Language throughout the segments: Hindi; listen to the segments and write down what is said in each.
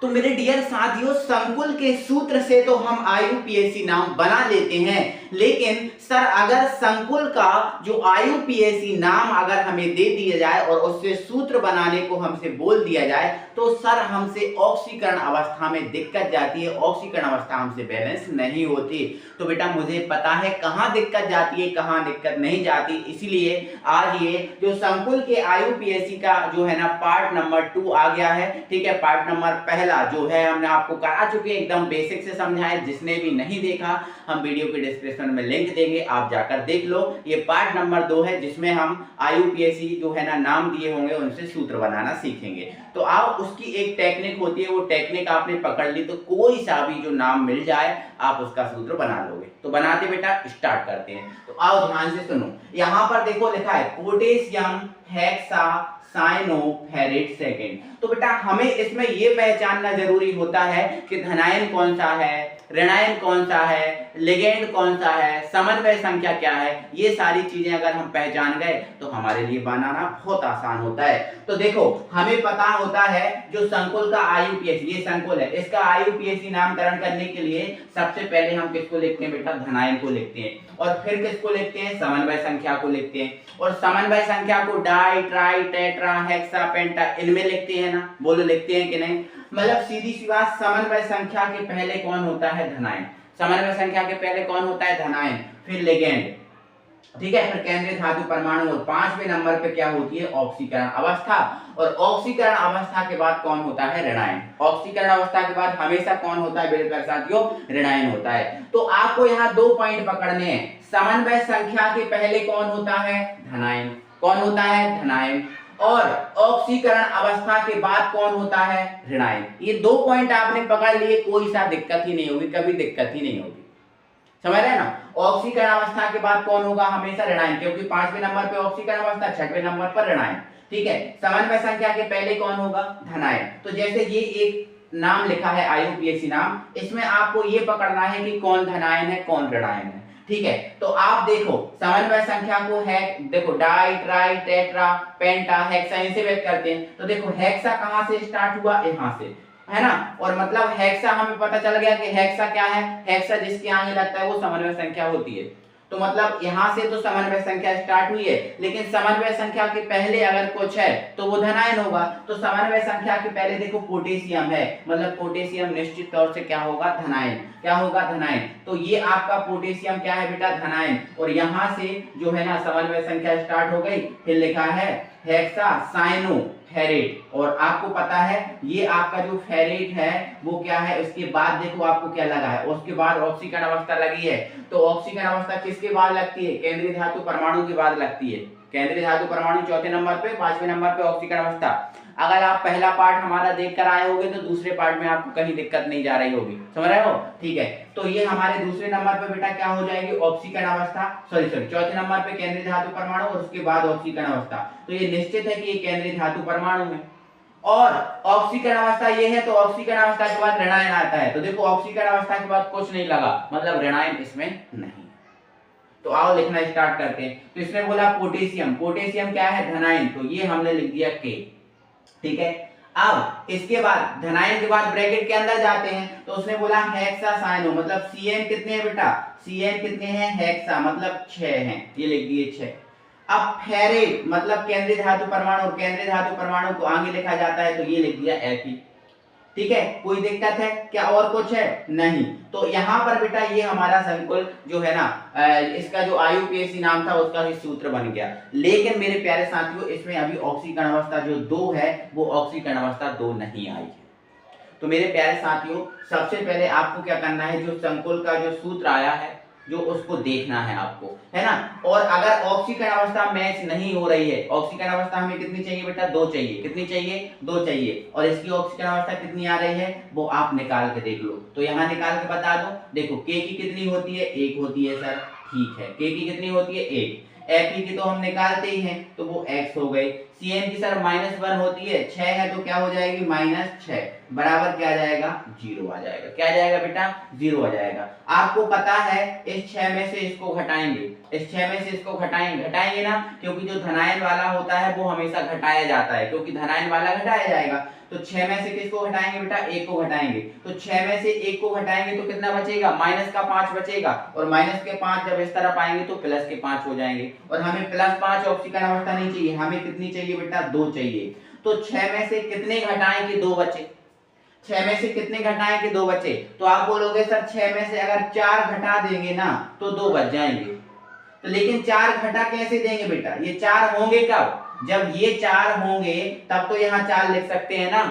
तो मेरे डियर साथियों, संकुल के सूत्र से तो हम आईयूपीएसी नाम बना लेते हैं, लेकिन सर अगर संकुल का जो आईयूपीएसी नाम अगर हमें दे दिया जाए और उससे सूत्र बनाने को हमसे बोल दिया जाए तो सर हमसे ऑक्सीकरण अवस्था में दिक्कत जाती है, ऑक्सीकरण अवस्था हमसे बैलेंस नहीं होती। तो बेटा मुझे पता है कहाँ दिक्कत जाती है, कहाँ दिक्कत नहीं जाती, इसीलिए आज ये जो संकुल के आईयूपीएसी का जो है ना पार्ट नंबर 2 आ गया है। ठीक है, पार्ट नंबर पहला जो है हमने आपको करा चुके हैं, एकदम बेसिक से समझाया। जिसने भी नहीं देखा हम वीडियो के डिस्क्रिप्शन में लिंक देंगे, आप जाकर देख लो। ये पार्ट नंबर 2 है जिसमें हम आईयूपीएसी जो है ना नाम दिए होंगे उनसे सूत्र बनाना सीखेंगे। तो आओ, उसकी एक टेक्निक होती है, वो टेक्निक आपने पकड़ ली तो कोई सा भी जो नाम मिल जाए आप उसका सूत्र बना लोगे। तो बनाते बेटा स्टार्ट करते हैं। तो आओ ध्यान से सुनो, यहां पर देखो लिखा है पोटेशियम हेक्सा साइनोफेरेट सेकेंड। तो बेटा हमें इसमें यह पहचानना जरूरी होता है कि धनायन कौन सा है, ऋणायन कौन सा है, लिगेंड कौन सा है, समन्वय संख्या क्या है। ये सारी चीजें अगर हम पहचान गए तो हमारे लिए बनाना बहुत आसान होता है। तो देखो हमें पता होता है जो संकुल का आईयूपीएसी, ये संकुल है, इसका आईयूपीएसी नामकरण करने के लिए सबसे पहले हम किसको लिखते हैं बेटा, धनायन को लिखते हैं, और फिर किसको लिखते हैं, समन्वय संख्या को लिखते हैं, और समन्वय संख्या को डाई ट्राई टेट्रा हेक्सा पेंटा इनमें लिखते हैं ना, बोलो लिखते हैं कि नहीं। मतलब सीधी सी बात, समन्वय संख्या के पहले कौन होता है, धनायन। समन्वय संख्या के पहले कौन होता है, धनायन, फिर लिगेंड, ठीक है, फिर केंद्रीय धातु परमाणु, और पांचवें नंबर पे क्या होती है, ऑक्सीकरण अवस्था, और ऑक्सीकरण अवस्था के बाद कौन होता है, ऋणायन। ऑक्सीकरण अवस्था के बाद हमेशा कौन होता है मेरे साथियों, ऋणायन होता है। तो आपको यहाँ दो पॉइंट पकड़ने हैं, समन्वय संख्या के पहले कौन होता है, धनायन, कौन होता है, धनायन, और ऑक्सीकरण अवस्था के बाद कौन होता है, ऋणायन। ये दो पॉइंट आपने पकड़ लिए, कोई सा दिक्कत ही नहीं होगी, कभी दिक्कत ही नहीं होगी, समझ रहे हैं ना। ऑक्सीकरण अवस्था के बाद कौन होगा, हमेशा ऋणायन, क्योंकि पांचवें नंबर पे ऑक्सीकरण अवस्था, छठवें नंबर पर ऋणायन। ठीक है, समन्वय संख्या के पहले कौन होगा, धनायन। तो जैसे ये एक नाम लिखा है आईयूपीएसी नाम, इसमें आपको ये पकड़ना है कि कौन धनायन है कौन ऋणायन है। ठीक है, तो आप देखो समन्वय संख्या को है, देखो डाई ट्राई टेट्रा पेंटा हेक्सा इनसे व्यक्त करते हैं। तो देखो हेक्सा कहां से स्टार्ट हुआ, यहां से, है ना, और मतलब हेक्सा हमें पता चल गया कि हेक्सा क्या है, हेक्सा जिसके आगे लगता है वो समन्वय संख्या होती है। तो मतलब यहां से तो समन्वय संख्या स्टार्ट हुई है, लेकिन समन्वय संख्या के पहले अगर कुछ है तो वो धनायन होगा। तो समन्वय संख्या के पहले देखो पोटेशियम है, मतलब पोटेशियम निश्चित तौर से क्या होगा, धनायन, क्या होगा, धनायन। तो ये आपका पोटेशियम क्या है बेटा, धनायन, और यहां से जो है ना समन्वय संख्या स्टार्ट हो गई, फिर लिखा है हेक्सा साइनो फेरेट, और आपको पता है ये आपका जो फेरेट है वो क्या है, उसके बाद देखो आपको क्या लगा है, उसके बाद ऑक्सीकरण अवस्था लगी है। तो ऑक्सीकरण अवस्था किसके बाद लगती है, केंद्रीय धातु परमाणु के बाद लगती है। केंद्रीय धातु परमाणु चौथे नंबर पे, पांचवें नंबर पे ऑक्सीकरण अवस्था। अगर आप पहला पार्ट हमारा देख कर आए होगे तो दूसरे पार्ट में आपको कहीं दिक्कत नहीं जा रही होगी, समझ रहे हो। ठीक है, तो ये हमारे दूसरे नंबर पे बेटा क्या हो जाएगी, ऑक्सीकरण अवस्था, सॉरी चौथे नंबर पे केंद्रीय धातु परमाणु, और उसके बाद ऑक्सीकरण अवस्था। तो ये निश्चित है कि ये केंद्रीय धातु परमाणु में, और ऑक्सीकरण अवस्था ये है, तो ऑक्सीकरण अवस्था के बाद ऋणायन आता है। तो देखो ऑक्सीकरण अवस्था के बाद कुछ नहीं लगा, मतलब ऋणायन इसमें नहीं। तो आओ लिखना स्टार्ट करते हैं। तो इसने बोला पोटेशियम, पोटेशियम क्या है, धनायन, तो ये हमने लिख दिया के। ठीक है, अब इसके बाद धनायन के बाद ब्रैकेट के अंदर जाते हैं, तो उसने बोला हेक्सा साइनो, मतलब सीएन कितने हैं बेटा, सीएन कितने हैं, हेक्सा मतलब 6 हैं, ये लिख दिए 6। अब फेरेट मतलब केंद्रीय धातु परमाणु, और केंद्रीय धातु परमाणु को आगे लिखा जाता है, तो ये लिख दिया Fe। ठीक है, कोई दिक्कत है क्या, और कुछ है, नहीं। तो यहाँ पर बेटा ये हमारा संकुल जो है ना, इसका जो आईयूपीएसी नाम था उसका ही सूत्र बन गया। लेकिन मेरे प्यारे साथियों इसमें अभी ऑक्सीकरण अवस्था जो 2 है वो ऑक्सीकरण अवस्था 2 नहीं आई है। तो मेरे प्यारे साथियों सबसे पहले आपको क्या करना है, जो संकुल का जो सूत्र आया है जो उसको देखना है आपको, है ना। और अगर ऑक्सीकरण अवस्था मैच नहीं हो रही है, ऑक्सीकरण अवस्था हमें कितनी चाहिए बेटा, 2 चाहिए, कितनी चाहिए, 2 चाहिए, और इसकी ऑक्सीकरण अवस्था कितनी आ रही है वो आप निकाल के देख लो। तो यहाँ निकाल के बता दो, देखो के की कितनी होती है, 1 होती है सर, ठीक है, के की कितनी होती है, 1। Fe की तो हम निकालते ही हैं, तो वो x हो गई। Cn की सर -1 होती है, 6 है तो क्या हो जाएगी, -6, बराबर क्या आ जाएगा, 0 आ जाएगा। क्या आ जाएगा बेटा, 0 आ जाएगा। आपको पता है इस 6 में से इसको घटाएंगे, इस 6 में से इसको घटाएंगे ना, क्योंकि जो धनायन वाला होता है वो हमेशा घटाया जाता है, क्योंकि धनायन वाला घटाया जाएगा। तो 6 में से किसको घटाएंगे बेटा, 1 को घटाएंगे, तो 6 में से 1 को घटाएंगे तो कितना बचेगा, माइनस का 5 बचेगा, और माइनस के 5 जब इस तरफ आएंगे तो प्लस के 5 हो जाएंगे, और हमें +5 ऑक्सीकरण अवस्था नहीं चाहिए, हमें कितनी चाहिए बेटा, 2 चाहिए। तो 6 में से कितने घटाएं कि 2 बचे, 6 में से कितने घटाएं कि 2 बचे, तो आप बोलोगे सर 6 में से अगर 4 घटा देंगे ना तो 2 बच जाएंगे, तो लेकिन 4 घटा कैसे देंगे बेटा, ये 4 होंगे कब, जब ये 4 होंगे तब तो यहाँ 4 लिख सकते हैं ना,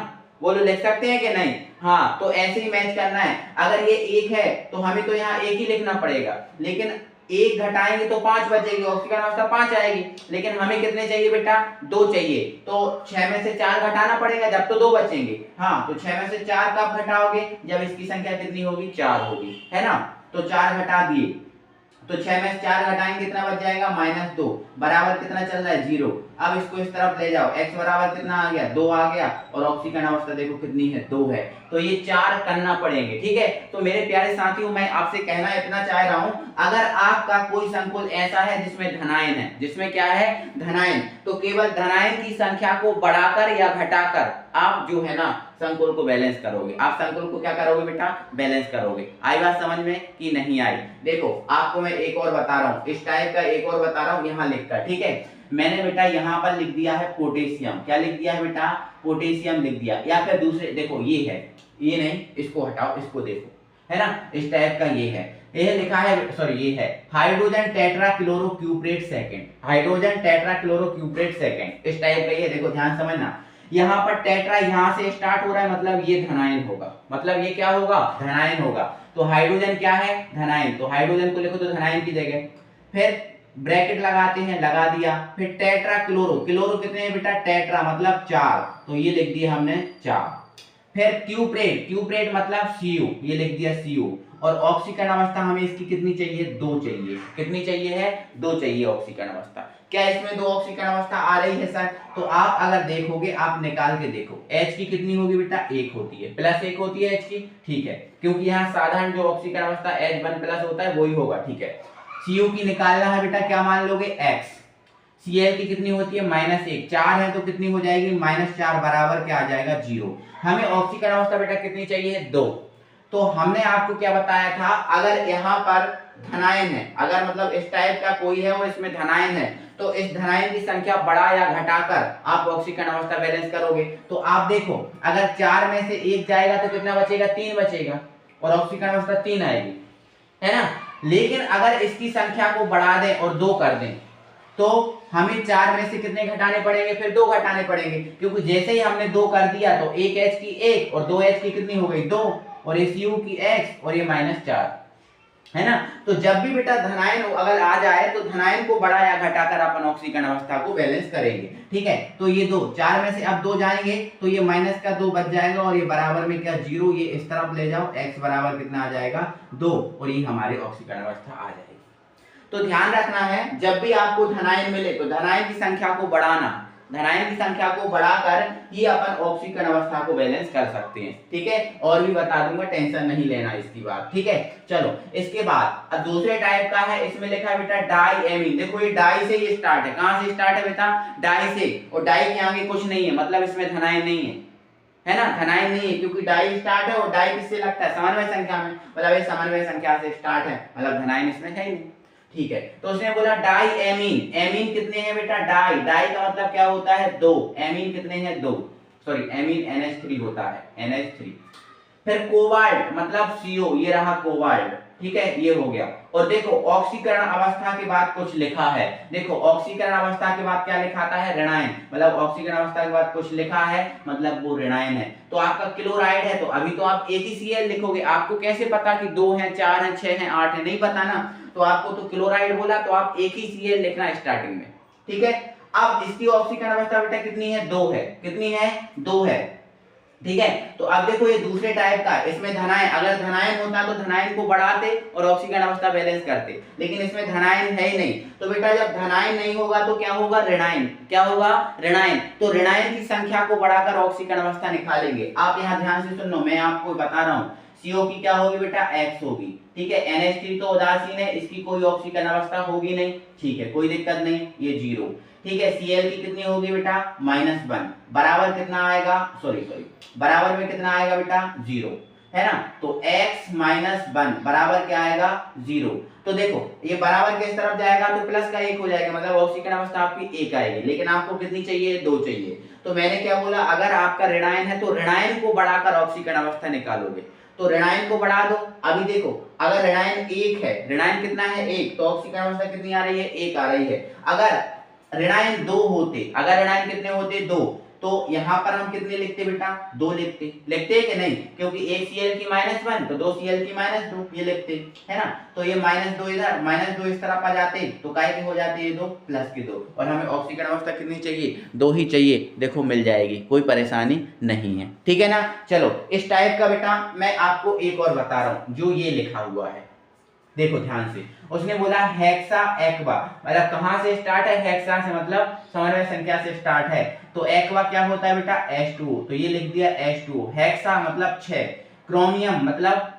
बोलो लिख सकते हैं कि नहीं, हाँ, तो ऐसे ही मैच करना है, अगर ये 1 है तो हमें तो यहाँ 1 ही लिखना पड़ेगा, लेकिन 1 घटाएंगे तो 5 बचेगी, ऑक्सीकरण अवस्था 5 आएगी, लेकिन हमें कितने चाहिए बेटा, 2 चाहिए, तो 6 में से 4 घटाना पड़ेगा जब तो 2 बचेंगे, हाँ, तो 6 में से 4 कब घटाओगे, जब इसकी संख्या कितनी होगी, 4 होगी, है ना, तो 4 घटा दिए, तो 6 में से 4 घटाएंगे कितना बच जाएगा, -2 बराबर कितना चल रहा है, 0। अब इसको इस तरफ ले जाओ, x बराबर कितना आ गया, 2 आ गया, और ऑक्सीकरण अवस्था देखो कितनी है, 2 है, तो ये 4 करना पड़ेंगे, ठीक है। तो मेरे प्यारे साथियों, मैं आपसे कहना इतना चाह रहा हूं, अगर आपका कोई संकुल ऐसा है जिसमें धनायन है, जिसमें क्या है, धनायन, तो केवल धनायन की संख्या को बढ़ाकर या घटाकर आप जो है ना संकुल को बैलेंस करोगे, आप संकुल को क्या करोगे बेटा, बैलेंस करोगे। आई बात समझ में कि नहीं आई, देखो आपको मैं एक और बता रहा हूं, इस टाइप का एक और बता रहा हूं, यहां लिखकर, ठीक है, मैंने बेटा यहां पर लिख दिया है पोटेशियम, क्या लिख दिया है बेटा, पोटेशियम लिख दिया, या फिर दूसरे देखो ये है, ये नहीं, इसको हटाओ, इसको देखो, है ना, इस टाइप का ये है, ये लिखा है, सॉरी ये है हाइड्रोजन टेट्राक्लोरोक्यूप्रेट सेकंड, हाइड्रोजन टेट्राक्लोरोक्यूप्रेट सेकंड, इस टाइप का ये, देखो ध्यान समझना, यहाँ पर टेट्रा यहाँ से स्टार्ट हो रहा है, मतलब ये धनायन होगा, मतलब ये क्या होगा, धनायन होगा, तो हाइड्रोजन क्या है, धनायन, तो हाइड्रोजन को लिखो तो धनायन की जगह, फिर ब्रैकेट लगाते हैं, लगा दिया, फिर टेट्रा क्लोरो, क्लोरो कितने हैं बेटा, टेट्रा मतलब 4, तो ये लिख दिया हमने 4, फिर क्यूप्रेट, क्यूप्रेट मतलब Cu, ये लिख दिया Cu, और ऑक्सीकरण अवस्था हमें इसकी कितनी चाहिए, 2 चाहिए, कितनी चाहिए है, 2 चाहिए ऑक्सीकरण अवस्था, क्या इसमें 2 ऑक्सीकरण अवस्था आ रही है सर, तो आप अगर देखोगे, आप निकाल के देखो, H की कितनी होगी बेटा, 1 होती है, +1 होती है H की, ठीक है, क्योंकि यहाँ साधारण जो ऑक्सीकरण अवस्था H1+ होता है वही होगा, ठीक है। Cu की निकालना है बेटा, क्या मान लोगे, X, Cl की कितनी होती है, -1, 4 है तो कितनी हो जाएगी, -4 बराबर क्या आ जाएगा, 0। हमें ऑक्सीकरण अवस्था बेटा कितनी चाहिए, 2, तो हमने आपको क्या बताया था, अगर यहाँ पर धनायन है, अगर मतलब इस टाइप का कोई है और इसमें धनायन है, तो इस धनायन की संख्या बढ़ा या घटाकर आप ऑक्सीकरण अवस्था बैलेंस करोगे, तो आप देखो अगर 4 में से 1 जाएगा तो कितना बचेगा, 3 बचेगा, और ऑक्सीकरण अवस्था 3 आएगी, है ना, लेकिन अगर इसकी संख्या को बढ़ा दें और 2 कर दें, तो हमें 4 में से कितने घटाने पड़ेंगे, फिर 2 घटाने पड़ेंगे, क्योंकि जैसे ही हमने 2 कर दिया तो 1 H की 1 और 2 H की कितनी हो गई, 2, और ये Cu की X और ये -4, है ना, तो जब भी बेटा धनायन अगर आ जाए तो धनायन को बढ़ा या घटाकर अपन ऑक्सीकरण अवस्था को बैलेंस करेंगे, ठीक है। तो ये 2, 4 में से अब 2 जाएंगे तो ये -2 बच जाएगा, और ये बराबर में क्या, 0, ये इस तरफ ले जाओ, x बराबर कितना आ जाएगा, 2, और ये हमारी ऑक्सीकरण अवस्था आ जाएगी। तो ध्यान रखना है, जब भी आपको धनायन मिले तो धनायन की संख्या को बढ़ाना, धनायन की संख्या को बढ़ाकर ही अपन ऑक्सीकरण अवस्था को बैलेंस कर सकते हैं, ठीक है, और भी बता दूंगा, टेंशन नहीं लेना इसकी बात, ठीक है। चलो इसके बाद अब दूसरे टाइप का है, इसमें लिखा है बेटा डाईएमीन, देखो ये डाई से ये स्टार्ट है, कहां से स्टार्ट है बेटा, डाई से, और डाई के आगे कुछ नहीं है, मतलब इसमें धनायन नहीं है ना, धनायन नहीं है, क्योंकि डाई स्टार्ट है, और डाई किससे लगता है, समन्वय संख्या में, मतलब ये समन्वय संख्या से स्टार्ट है, मतलब धनायन इसमें है ही नहीं, ठीक है। तो उसने बोला डाईएमीन, एमीन कितने हैं बेटा, डाई, डाई का मतलब क्या होता है, 2, एमीन कितने हैं, 2, सॉरी एमीन NH3 होता है, NH3, फिर कोबाल्ट मतलब CO, ये रहा कोबाल्ट, ठीक है, ये हो गया। और देखो ऑक्सीकरण अवस्था के बाद कुछ लिखा है, देखो ऑक्सीकरण अवस्था के बाद क्या लिखाता है, ऋणायन, मतलब ऑक्सीकरण अवस्था के बाद कुछ लिखा है मतलब वो ऋणायन है। तो आपका क्लोराइड है तो अभी तो आप एक ही Cl लिखोगे, आपको कैसे पता कि 2 है, 4 है, 6 है, 8 है, नहीं पता ना, तो आपको तो क्लोराइड बोला तो आप एक ही Cl लिखना स्टार्टिंग में, ठीक है। अब इसकी ऑक्सीकरण अवस्था बेटा कितनी है, 2 है, कितनी है, 2 है, ठीक है। तो अब देखो ये दूसरे टाइप का, इसमें धनायन, अगर धनायन होता तो धनायन को बढ़ाते और ऑक्सीकरण अवस्था बैलेंस करते, लेकिन इसमें धनायन है ही नहीं, तो बेटा जब धनायन नहीं होगा तो क्या होगा, ऋणायन, क्या होगा, ऋणायन, तो ऋणायन की संख्या को बढ़ाकर ऑक्सीकरण अवस्था निकालेंगे। आप यहाँ ध्यान से सुन लो, मैं आपको बता रहा हूँ, CO की क्या होगी बेटा, X होगी, ठीक है, NH3 तो उदासीन है, इसकी कोई ऑक्सीकरण अवस्था होगी नहीं, ठीक है, कोई दिक्कत नहीं, ये 0, ठीक है। Cl की कितनी होगी बेटा -1 बराबर कितना आएगा, सॉरी बराबर में कितना आएगा बेटा 0 है ना। तो x -1 बराबर क्या आएगा 0। तो देखो ये बराबर किस तरफ जाएगा तो प्लस का 1 हो जाएगा, मतलब ऑक्सीकरण अवस्था आपकी 1 आएगी, लेकिन आपको कितनी चाहिए 2 चाहिए। तो मैंने क्या बोला, अगर आपका ऋणायन है तो ऋणायन को बढ़ाकर ऑक्सीकरण अवस्था निकालोगे। तो ऋणायन को बढ़ा दो। अभी देखो अगर ऋणायन 1 है, ऋणायन कितना है 1, तो ऑक्सीकरण अवस्था कितनी आ रही है 1 आ रही है। अगर ऋणायन 2 होते, अगर ऋणायन कितने होते 2, तो यहां पर हम कितने लिखते बेटा 2 लिखते कि नहीं, क्योंकि एक Cl की -1 तो 2 Cl की -2 ये लिखते है ना। तो ये -2 इधर -2 इस तरफ आ जाते तो काय के हो जाते ये 2 प्लस के 2, और हमें ऑक्सीकरण अवस्था कितनी चाहिए 2 ही चाहिए। देखो मिल जाएगी, कोई परेशानी नहीं है, ठीक है ना। चलो इस टाइप का बेटा मैं आपको एक और बता रहा हूं, जो ये लिखा हुआ है देखो ध्यान से। उसने बोला हेक्सा एक्वा, मतलब कहां से स्टार्ट है, हेक्सा से मतलब समन्वय संख्या से स्टार्ट है। तो एक्वा क्या होता है बेटा H2O, तो ये लिख दिया H2O। हेक्सा मतलब 6, क्रोमियम मतलब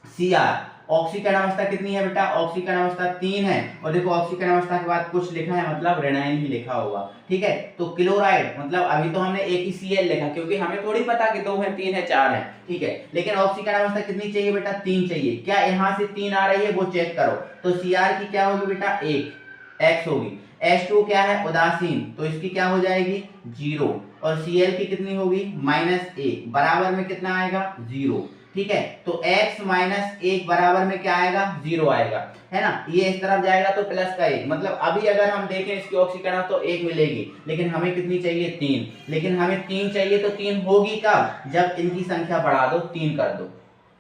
Cr। ऑक्सीकरण अवस्था कितनी है बेटा, ऑक्सीकरण अवस्था 3 है, और देखो ऑक्सीकरण अवस्था के बाद कुछ लिखा है मतलब ऋणायन ही लिखा होगा, ठीक है। तो क्लोराइड मतलब अभी तो हमने एक ही Cl लिखा, क्योंकि हमें थोड़ी पता कि 2 है 3 है 4 है, ठीक है। लेकिन ऑक्सीकरण अवस्था कितनी चाहिए बेटा 3 चाहिए। क्या यहाँ से 3 आ रही है वो चेक करो। तो Cr की क्या होगी बेटा 1 x होगी। H2 क्या है उदासीन, तो इसकी क्या हो जाएगी 0, और Cl की कितनी होगी -1 बराबर में कितना आएगा 0, ठीक है। तो x -1 बराबर में क्या आएगा 0 आएगा, है ना। ये इस तरफ जाएगा तो प्लस का 1, मतलब अभी अगर हम देखें इसकी ऑक्सीकरण तो 1 मिलेगी, लेकिन हमें कितनी चाहिए 3। लेकिन हमें 3 चाहिए तो 3 होगी कब, जब इनकी संख्या बढ़ा दो 3 कर दो।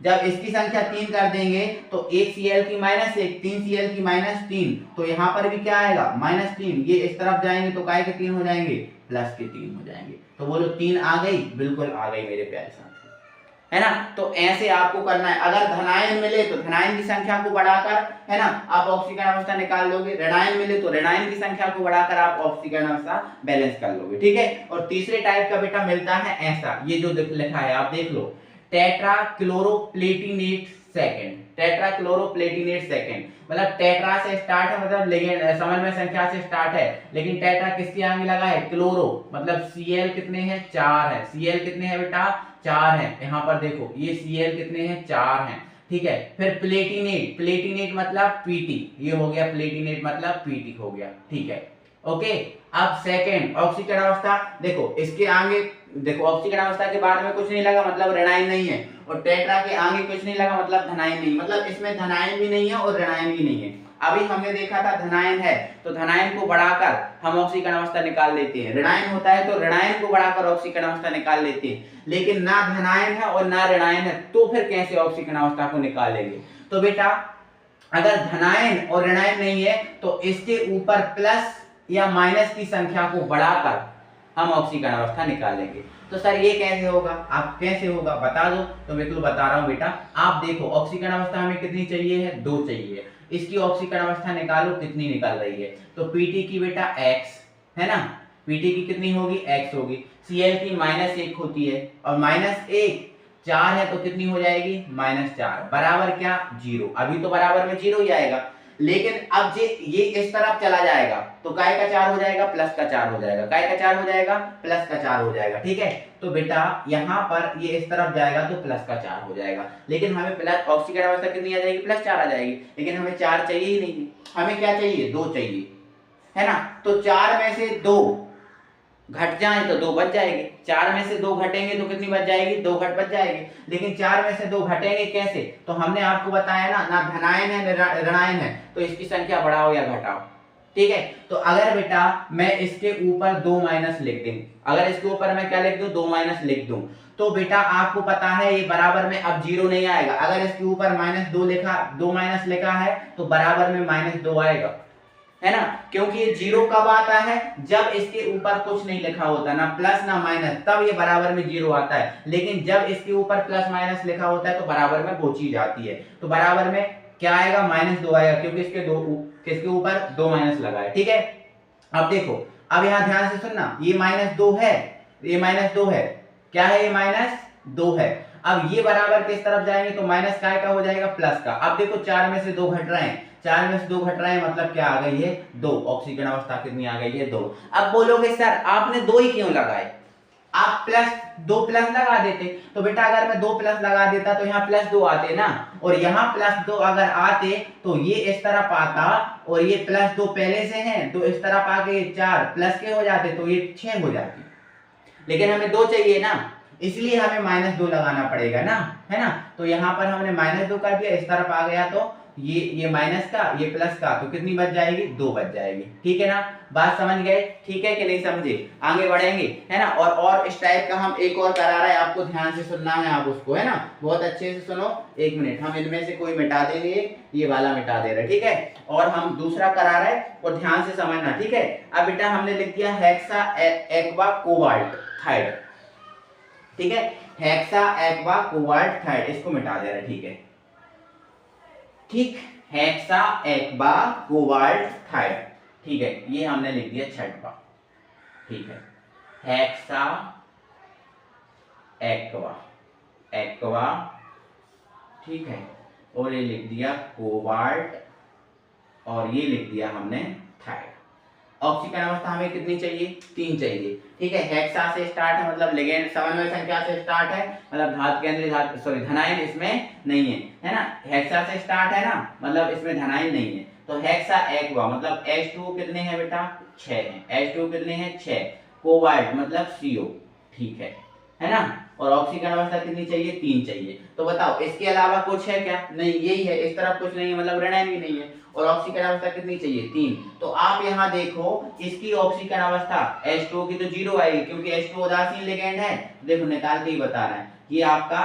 जब इसकी संख्या 3 कर देंगे तो 1 Cl की -1 3 Cl की -3, तो यहाँ पर भी क्या आएगा -3। ये इस तरफ जाएंगे तो काय के 3 हो जाएंगे प्लस के 3 हो जाएंगे। तो बोलो 3 आ गई, बिल्कुल आ गई मेरे प्यारे साथी, है ना। तो ऐसे आपको करना है। अगर धनायन मिले तो धनायन की संख्या को बढ़ाकर, है ना, आप ऑक्सीकरण अवस्था निकाल लोगे। ऋणायन मिले तो ऋणायन की संख्या को बढ़ाकर आप ऑक्सीकरण अवस्था बैलेंस कर लोगे, ठीक है। और तीसरे टाइप का बेटा मिलता है ऐसा, ये जो लिखा है आप देख लो, टेट्राक्लोरोप्लेटिनेट सेकंड। टेट्राक्लोरोप्लेटिनेट सेकंड मतलब टेट्रा से स्टार्ट है, मतलब लेकिन समन्वय संख्या से स्टार्ट है, लेकिन टेट्रा किसके आगे लगा है क्लोरो, मतलब Cl कितने हैं 4 है। Cl कितने हैं बेटा 4 है। यहाँ पर देखो ये Cl कितने हैं 4 हैं, ठीक है। फिर प्लेटिनेट, प्लेटिनेट मतलब Pt, ये हो गया प्लेटिनेट मतलब Pt हो गया, ठीक है ओके। अब सेकंड ऑक्सीकरण अवस्था, देखो इसके आगे देखो ऑक्सीकरण अवस्था के बाद में कुछ नहीं लगा मतलब ऋणायन नहीं है, और टेट्रा के आगे कुछ नहीं लगा मतलब धनायन नहीं, मतलब इसमें धनायन भी नहीं है और ऋणायन भी नहीं है। अभी हमने देखा था धनायन है तो धनायन को बढ़ाकर हम ऑक्सीकरण अवस्था निकाल लेते हैं, ऋणायन होता है तो ऋणायन को बढ़ाकर ऑक्सीकरण अवस्था निकाल लेते हैं। लेकिन ना धनायन है और ना ऋणायन है, तो फिर कैसे ऑक्सीकरण अवस्था को निकालेंगे। तो बेटा अगर धनायन और ऋणायन नहीं है तो इसके ऊपर प्लस या माइनस की संख्या को बढ़ाकर हम ऑक्सीकरण अवस्था निकालेंगे। तो सर ये कैसे होगा, आप कैसे होगा बता दो। तो मैं तो बता रहा हूं बेटा, आप देखो ऑक्सीकरण अवस्था हमें कितनी चाहिए है 2 चाहिए। इसकी ऑक्सीकरण अवस्था निकालो कितनी निकल रही है, तो Pt की बेटा x है ना, Pt की कितनी होगी x होगी। Cl की -1 होती है, और -1 4 है तो कितनी हो जाएगी -4 बराबर क्या 0। अभी तो बराबर में 0 ही आएगा, लेकिन अब ये इस तरफ चला जाएगा तो काय का 4 हो जाएगा प्लस का 4 हो जाएगा, काय का 4 हो जाएगा प्लस का 4 हो जाएगा, ठीक है। तो बेटा यहाँ पर ये इस तरफ जाएगा तो प्लस का 4 हो जाएगा, लेकिन हमें प्लस ऑक्सीकरण अवस्था कितनी आ जाएगी +4 आ जाएगी, लेकिन हमें 4 चाहिए ही नहीं, हमें क्या चाहिए 2 चाहिए, है ना। तो 4 में से 2 घट जाए तो 2 बच जाएंगे, 4 में से 2 घटेंगे तो कितनी बच जाएगी 2 घट बच जाएगी। लेकिन 4 में से 2 घटेंगे कैसे, तो हमने आपको बताया ना धनायन है ना ऋणायन है, तो इसकी संख्या बढ़ाओ या घटाओ, ठीक है। तो अगर बेटा मैं इसके ऊपर 2 माइनस लिख दूं, अगर इसके ऊपर मैं क्या लिख दूं 2 माइनस लिख दूं, तो बेटा आपको पता है ये बराबर में अब 0 नहीं आएगा। अगर इसके ऊपर -2 माइनस लिखा है तो बराबर में -2 आएगा, है ना, क्योंकि ये 0 कब आता है जब इसके ऊपर कुछ नहीं लिखा होता, ना प्लस ना माइनस, तब ये बराबर में 0 आता है। लेकिन जब इसके ऊपर प्लस माइनस लिखा होता है तो बराबर में वो चीज आती है, तो बराबर में क्या आएगा -2 आएगा, क्योंकि इसके ऊपर 2 माइनस लगा है, ठीक है। अब देखो, अब यहां ध्यान से सुनना, ये -2 है, ये -2 है, क्या है ये -2 है। अब ये बराबर किस तरफ जाएंगे तो माइनस का हो जाएगा प्लस का। अब देखो 4 में से 2 घट रहे हैं, 4 में से 2 घट रहे हैं मतलब क्या आ गई है 2, ऑक्सीजन अवस्था कितनी आ गई है 2। अब बोलोगे सर आपने 2 ही क्यों लगाए, आप दो प्लस लगा देते। तो बेटा अगर मैं 2 प्लस लगा देता तो यहाँ +2 आते ना, और यहाँ +2 अगर आते तो ये इस तरफ आता, और ये +2 पहले से है तो इस तरफ आके 4 प्लस के हो जाते तो ये 6 हो जाती, लेकिन हमें 2 चाहिए ना, इसलिए हमें -2 लगाना पड़ेगा ना, है ना। तो यहाँ पर हमने -2 कर दिया, इस तरफ आ गया तो ये माइनस का ये प्लस का, तो कितनी बच जाएगी 2 बच जाएगी। ठीक है ना, बात समझ गए, ठीक है कि नहीं समझे, आगे बढ़ेंगे, है ना। और इस टाइप का हम एक और करा रहे हैं, आपको ध्यान से सुनना है आप उसको, है ना, बहुत अच्छे से सुनो। 1 मिनट, हम इनमें से कोई मिटा देंगे, ये वाला मिटा दे रहे, ठीक है, और हम दूसरा करा रहे हैं और ध्यान से समझना, ठीक है। अब बेटा हमने लिख दिया हेक्सा एक्वा कोबाल्ट थाइड, ठीक है, हेक्सा एक्वा कोबाल्ट थाइड, इसको मिटा दे रहे, ठीक है, ठीक, हेक्सा एक्वा कोबाल्ट थाइड, ठीक है, ये हमने लिख दिया छठवा, ठीक है, हेक्सा एक्वा एक्वा, ठीक है, और ये लिख दिया कोबाल्ट, और ये लिख दिया हमने थाइड। ऑक्सीकरण अवस्था हमें कितनी चाहिए 3 चाहिए, ठीक है। हेक्सा से स्टार्ट है मतलब लिगेंड समन्वय संख्या से स्टार्ट है, मतलब धातु केंद्रीय धातु सॉरी धनायन इसमें नहीं है ना, हेक्सा से स्टार्ट है ना, मतलब इसमें धनायन नहीं है। तो हेक्सा एक्वा मतलब H2 कितने हैं बेटा 6 हैं, H2 कितने हैं 6, कोबाल्ट मतलब CO, ठीक है ना, और ऑक्सीकरण अवस्था कितनी चाहिए 3 चाहिए। तो बताओ इसके अलावा कुछ है क्या, नहीं, यही है, इस तरफ कुछ नहीं है मतलब ऋणायन भी नहीं है, और ऑक्सीकरण अवस्था कितनी चाहिए 3। तो आप यहाँ देखो इसकी ऑक्सीकरण अवस्था H2 की तो 0 आएगी क्योंकि H2 उदासीन लिगेंड है, देखो निकाल के ही बता रहे हैं, ये आपका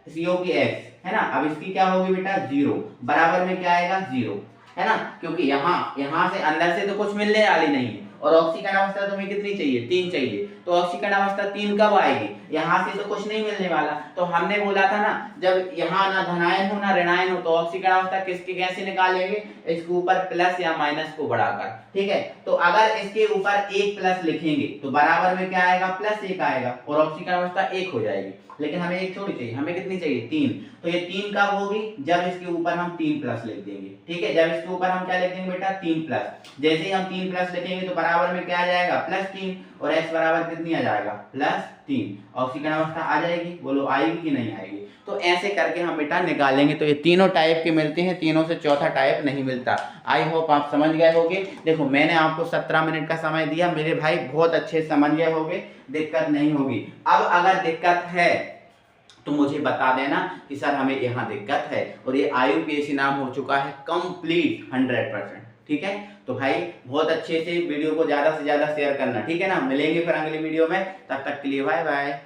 CO की X है ना, अब इसकी क्या होगी बेटा 0, बराबर में क्या आएगा 0, है ना, क्योंकि यहाँ से अंदर से तो कुछ मिलने वाली नहीं है, और ऑक्सीकरण अवस्था तुम्हें कितनी चाहिए 3 चाहिए, तो ऑक्सीकरण अवस्था 3 कब आएगी, यहाँ से तो कुछ नहीं मिलने वाला। तो हमने बोला था ना जब यहाँ ना धनायन हो ना ऋणायन हो तो ऑक्सीकरण अवस्था किसकी कैसे निकालेंगे, इसके ऊपर प्लस या माइनस को बढ़ाकर, ठीक है। तो अगर इसके ऊपर 1 प्लस लिखेंगे तो बराबर में क्या आएगा +1 आएगा, और ऑक्सीकरण अवस्था 1 हो जाएगी, लेकिन हमें 1 थोड़ी चाहिए, हमें कितनी चाहिए 3। तो ये 3 कब होगी जब इसके ऊपर हम 3 प्लस लिख देंगे, ठीक है, जब इसके ऊपर हम क्या लिख देंगे बेटा 3 प्लस, जैसे ही हम 3 प्लस लिखेंगे तो बराबर में क्या आ जाएगा +3, और x बराबर कितनी आ जाएगा +3, ऑक्सीकरण अवस्था आ जाएगी, बोलो आएगी कि नहीं आएगी। तो ऐसे करके हम बेटा निकालेंगे। तो ये तीनों टाइप के मिलते हैं, तीनों से चौथा टाइप नहीं मिलता। आई होप आप समझ गए होंगे। देखो मैंने आपको 17 मिनट का समय दिया मेरे भाई, बहुत अच्छे समझ गए होंगे, दिक्कत नहीं होगी। अब अगर दिक्कत है तो मुझे बता देना कि सर हमें यहाँ दिक्कत है, और ये IUPAC नाम हो चुका है कंप्लीट 100%, ठीक है। तो भाई बहुत अच्छे से वीडियो को ज़्यादा से ज़्यादा शेयर करना, ठीक है ना। मिलेंगे फिर अगली वीडियो में, तब तक के लिए बाय बाय।